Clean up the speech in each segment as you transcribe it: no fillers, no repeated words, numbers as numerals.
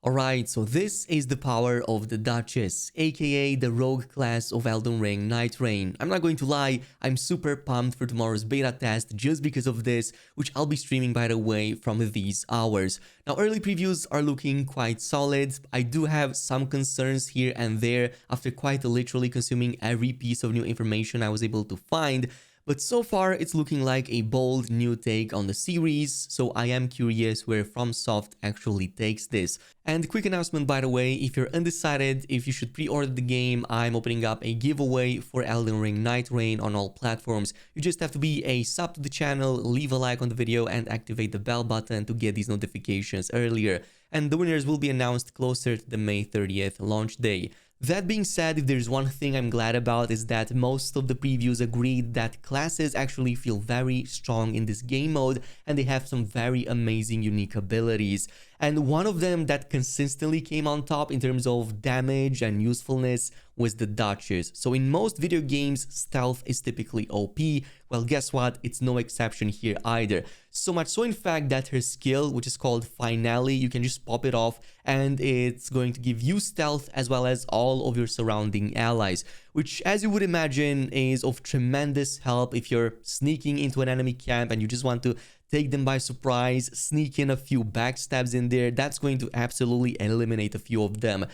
Alright, so this is the power of the Duchess, aka the rogue class of Elden Ring, NIGHTREIGN. I'm not going to lie, I'm super pumped for tomorrow's beta test just because of this, which I'll be streaming by the way from these hours. Now early previews are looking quite solid. I do have some concerns here and there after quite literally consuming every piece of new information I was able to find. But so far, it's looking like a bold new take on the series, so I am curious where FromSoft actually takes this. And quick announcement by the way, if you're undecided if you should pre-order the game, I'm opening up a giveaway for Elden Ring NIGHTREIGN on all platforms. You just have to be a sub to the channel, leave a like on the video and activate the bell button to get these notifications earlier. And the winners will be announced closer to the May 30th launch day. That being said, if there's one thing I'm glad about is that most of the previews agreed that classes actually feel very strong in this game mode and they have some very amazing unique abilities. And one of them that consistently came on top in terms of damage and usefulness was the Duchess. So in most video games, stealth is typically OP. Well, guess what? It's no exception here either. So much so in fact that her skill, which is called Finale, you can just pop it off and it's going to give you stealth as well as all of your surrounding allies, which as you would imagine is of tremendous help if you're sneaking into an enemy camp and you just want to take them by surprise, sneak in a few backstabs in there. That's going to absolutely eliminate a few of them.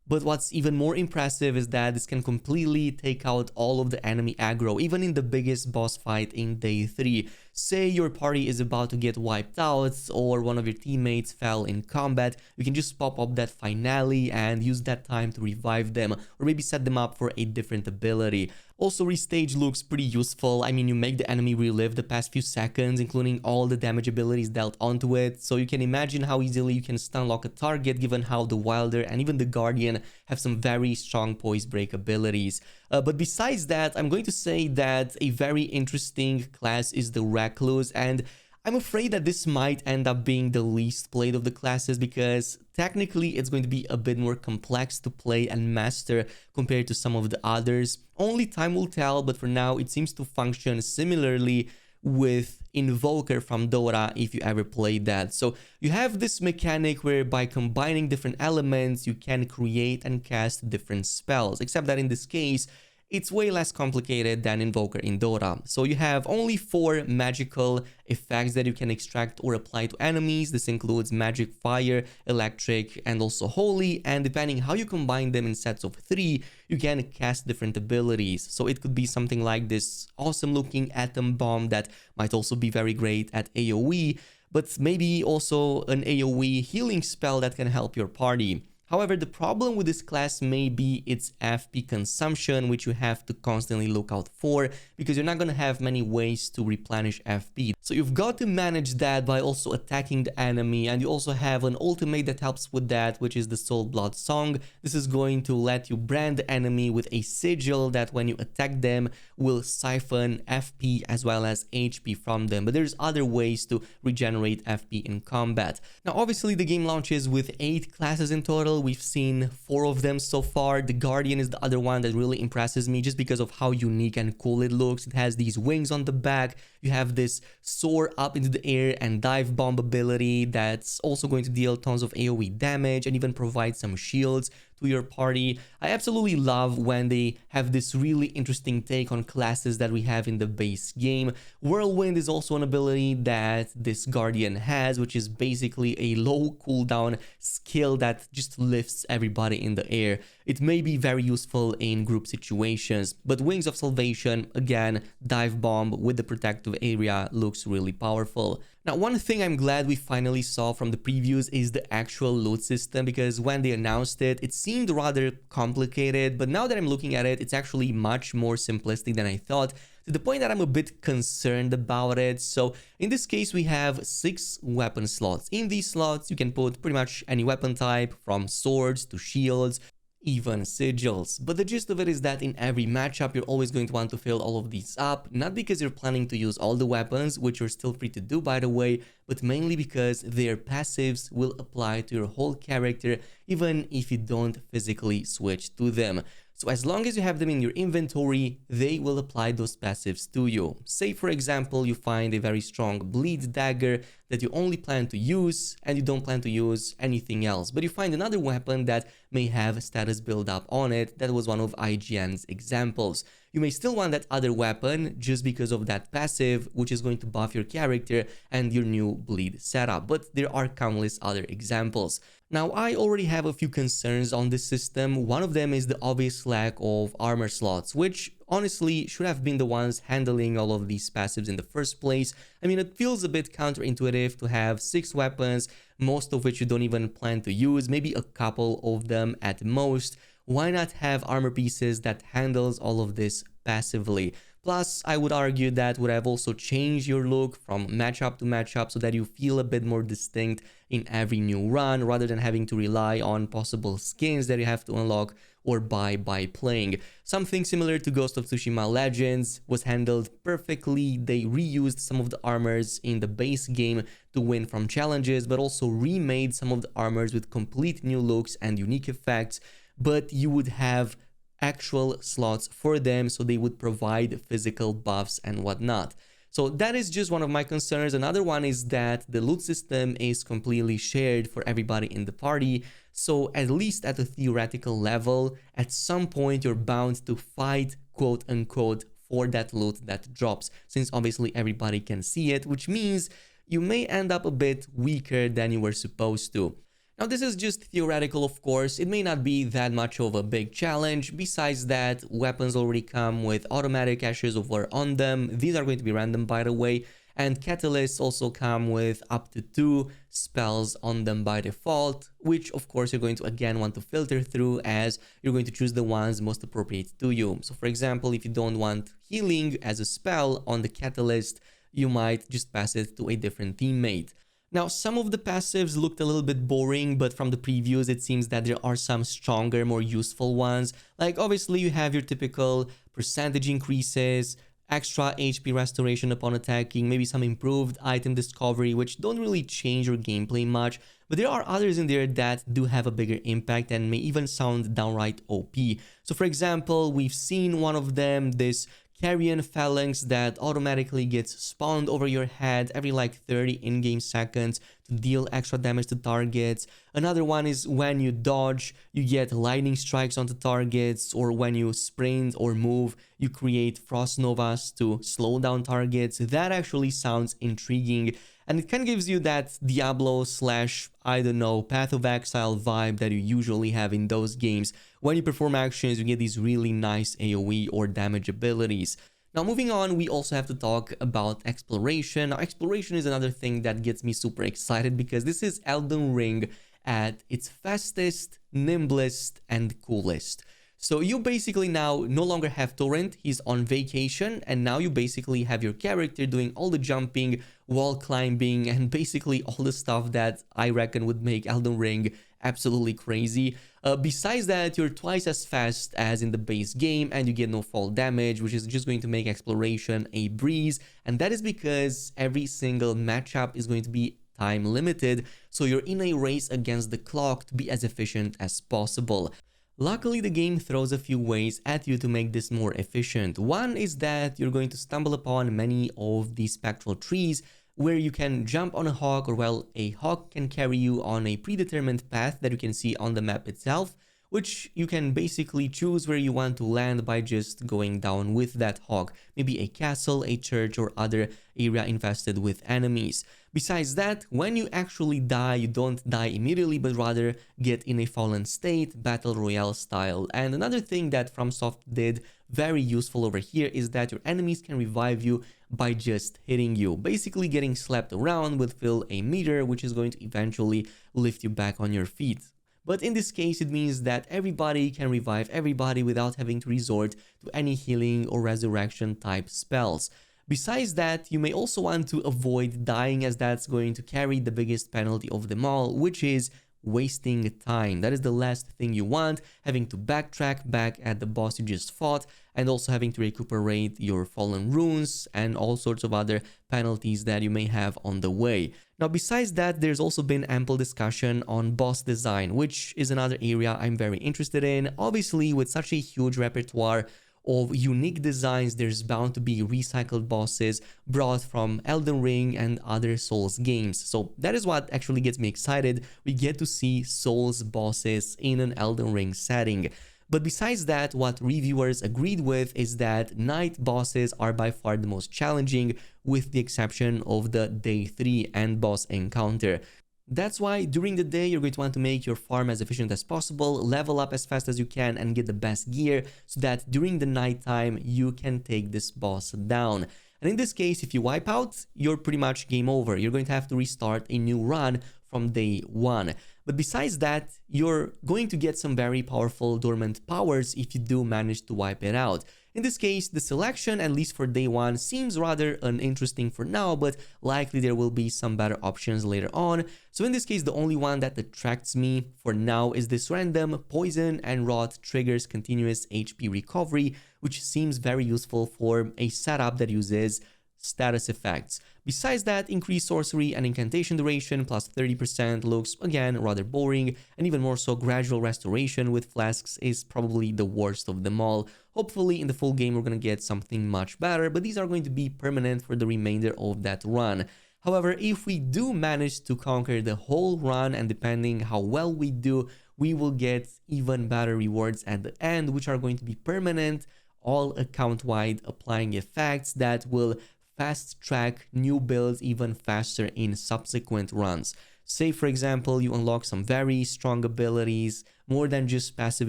But what's even more impressive is that this can completely take out all of the enemy aggro, even in the biggest boss fight in day 3. Say your party is about to get wiped out or one of your teammates fell in combat, you can just pop up that Finale and use that time to revive them or maybe set them up for a different ability. Also, restage looks pretty useful. I mean, you make the enemy relive the past few seconds, including all the damage abilities dealt onto it. So you can imagine how easily you can stun lock a target given how the Wilder and even the Guardian have some very strong poise break abilities. But besides that, I'm going to say that a very interesting class is the Reclus, and I'm afraid that this might end up being the least played of the classes because technically it's going to be a bit more complex to play and master compared to some of the others. Only time will tell, but for now it seems to function similarly with Invoker from Dora if you ever played that. So you have this mechanic where by combining different elements you can create and cast different spells, except that in this case it's way less complicated than Invoker in Dora. So you have only 4 magical effects that you can extract or apply to enemies. This includes Magic, Fire, Electric, and also Holy. And depending how you combine them in sets of 3, you can cast different abilities. So it could be something like this awesome looking Atom Bomb that might also be very great at AoE, but maybe also an AoE healing spell that can help your party. However, the problem with this class may be its FP consumption, which you have to constantly look out for because you're not going to have many ways to replenish FP. So you've got to manage that by also attacking the enemy, and you also have an ultimate that helps with that, which is the Soul Blood Song. This is going to let you brand the enemy with a sigil that when you attack them will siphon FP as well as HP from them. But there's other ways to regenerate FP in combat. Now obviously the game launches with 8 classes in total. We've seen 4 of them so far. The Guardian is the other one that really impresses me just because of how unique and cool it looks. It has these wings on the back. You have this soar up into the air and dive bomb ability that's also going to deal tons of AoE damage and even provide some shields to your party. I absolutely love when they have this really interesting take on classes that we have in the base game. Whirlwind is also an ability that this Guardian has, which is basically a low cooldown skill that just lifts everybody in the air. It may be very useful in group situations, but Wings of Salvation, again, dive bomb with the protective area looks really powerful. Now, one thing I'm glad we finally saw from the previews is the actual loot system, because when they announced it, it seemed rather complicated, but now that I'm looking at it, it's actually much more simplistic than I thought, to the point that I'm a bit concerned about it. So in this case, we have 6 weapon slots. In these slots, you can put pretty much any weapon type, from swords to shields, even sigils. But the gist of it is that in every matchup, you're always going to want to fill all of these up, not because you're planning to use all the weapons, which you're still free to do by the way, but mainly because their passives will apply to your whole character, even if you don't physically switch to them. So as long as you have them in your inventory, they will apply those passives to you. Say for example, you find a very strong bleed dagger that you only plan to use and you don't plan to use anything else, but you find another weapon that may have status build up on it. That was one of IGN's examples. You may still want that other weapon just because of that passive, which is going to buff your character and your new bleed setup, but there are countless other examples. Now, I already have a few concerns on this system. One of them is the obvious lack of armor slots, which honestly should have been the ones handling all of these passives in the first place. I mean, it feels a bit counterintuitive to have 6 weapons, most of which you don't even plan to use, maybe a couple of them at most. Why not have armor pieces that handles all of this passively? Plus, I would argue that would have also changed your look from matchup to matchup so that you feel a bit more distinct in every new run rather than having to rely on possible skins that you have to unlock or buy by playing. Something similar to Ghost of Tsushima Legends was handled perfectly. They reused some of the armors in the base game to win from challenges, but also remade some of the armors with complete new looks and unique effects, but you would have actual slots for them, so they would provide physical buffs and whatnot. So that is just one of my concerns. Another one is that the loot system is completely shared for everybody in the party. So at least at a theoretical level, at some point you're bound to fight, quote unquote, for that loot that drops, since obviously everybody can see it, which means you may end up a bit weaker than you were supposed to. Now, this is just theoretical, of course. It may not be that much of a big challenge. Besides that, weapons already come with automatic ashes of war on them. These are going to be random, by the way. And catalysts also come with up to 2 spells on them by default, which of course you're going to again want to filter through, as you're going to choose the ones most appropriate to you. So for example, if you don't want healing as a spell on the catalyst, you might just pass it to a different teammate. Now, some of the passives looked a little bit boring, but from the previews, it seems that there are some stronger, more useful ones. Like, obviously, you have your typical percentage increases, extra HP restoration upon attacking, maybe some improved item discovery, which don't really change your gameplay much. But there are others in there that do have a bigger impact and may even sound downright OP. So, for example, we've seen one of them, this Carrion Phalanx that automatically gets spawned over your head every like 30 in-game seconds to deal extra damage to targets. Another one is when you dodge, you get lightning strikes onto targets, or when you sprint or move, you create frost novas to slow down targets. That actually sounds intriguing, and it kind of gives you that Diablo slash, I don't know, Path of Exile vibe that you usually have in those games. When you perform actions, you get these really nice AoE or damage abilities. Now, moving on, we also have to talk about exploration. Now, exploration is another thing that gets me super excited because this is Elden Ring at its fastest, nimblest, and coolest. So you basically now no longer have Torrent, he's on vacation, and now you basically have your character doing all the jumping, wall climbing, and basically all the stuff that I reckon would make Elden Ring absolutely crazy. Besides that, you're twice as fast as in the base game, and you get no fall damage, which is just going to make exploration a breeze, and that is because every single matchup is going to be time limited, so you're in a race against the clock to be as efficient as possible. Luckily, the game throws a few ways at you to make this more efficient. One is that you're going to stumble upon many of these spectral trees where you can jump on a hawk, or well, a hawk can carry you on a predetermined path that you can see on the map itself, which you can basically choose where you want to land by just going down with that hawk, maybe a castle, a church, or other area infested with enemies. Besides that, when you actually die, you don't die immediately, but rather get in a fallen state, battle royale style. And another thing that FromSoft did very useful over here is that your enemies can revive you by just hitting you, basically getting slapped around will fill a meter, which is going to eventually lift you back on your feet. But in this case, it means that everybody can revive everybody without having to resort to any healing or resurrection type spells. Besides that, you may also want to avoid dying, as that's going to carry the biggest penalty of them all, which is wasting time. That is the last thing you want, having to backtrack back at the boss you just fought, and also having to recuperate your fallen runes and all sorts of other penalties that you may have on the way. Now, besides that, there's also been ample discussion on boss design, which is another area I'm very interested in. Obviously, with such a huge repertoire of unique designs, there's bound to be recycled bosses brought from Elden Ring and other Souls games. So that is what actually gets me excited. We get to see Souls bosses in an Elden Ring setting. But besides that, what reviewers agreed with is that night bosses are by far the most challenging, with the exception of the day 3 end boss encounter. That's why during the day you're going to want to make your farm as efficient as possible, level up as fast as you can and get the best gear so that during the nighttime you can take this boss down. And in this case, if you wipe out, you're pretty much game over. You're going to have to restart a new run from day 1. But besides that, you're going to get some very powerful dormant powers if you do manage to wipe it out. In this case, the selection, at least for day 1, seems rather uninteresting for now, but likely there will be some better options later on. So in this case, the only one that attracts me for now is this random poison and rot triggers continuous HP recovery, which seems very useful for a setup that uses status effects. Besides that, increased sorcery and incantation duration plus 30% looks again rather boring, and even more so, gradual restoration with flasks is probably the worst of them all. Hopefully in the full game we're gonna get something much better, but these are going to be permanent for the remainder of that run. However, if we do manage to conquer the whole run, and depending how well we do, we will get even better rewards at the end, which are going to be permanent, all account-wide, applying effects that will fast track new builds even faster in subsequent runs. Say for example, you unlock some very strong abilities, more than just passive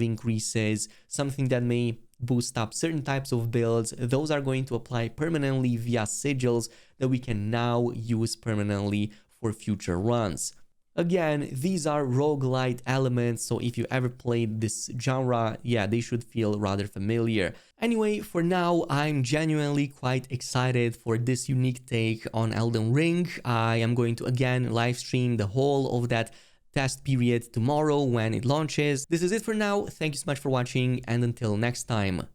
increases, something that may boost up certain types of builds. Those are going to apply permanently via sigils that we can now use permanently for future runs. Again, these are roguelite elements, so if you ever played this genre, yeah, they should feel rather familiar. Anyway, for now, I'm genuinely quite excited for this unique take on Elden Ring. I am going to again live stream the whole of that test period tomorrow when it launches. This is it for now. Thank you so much for watching, and until next time.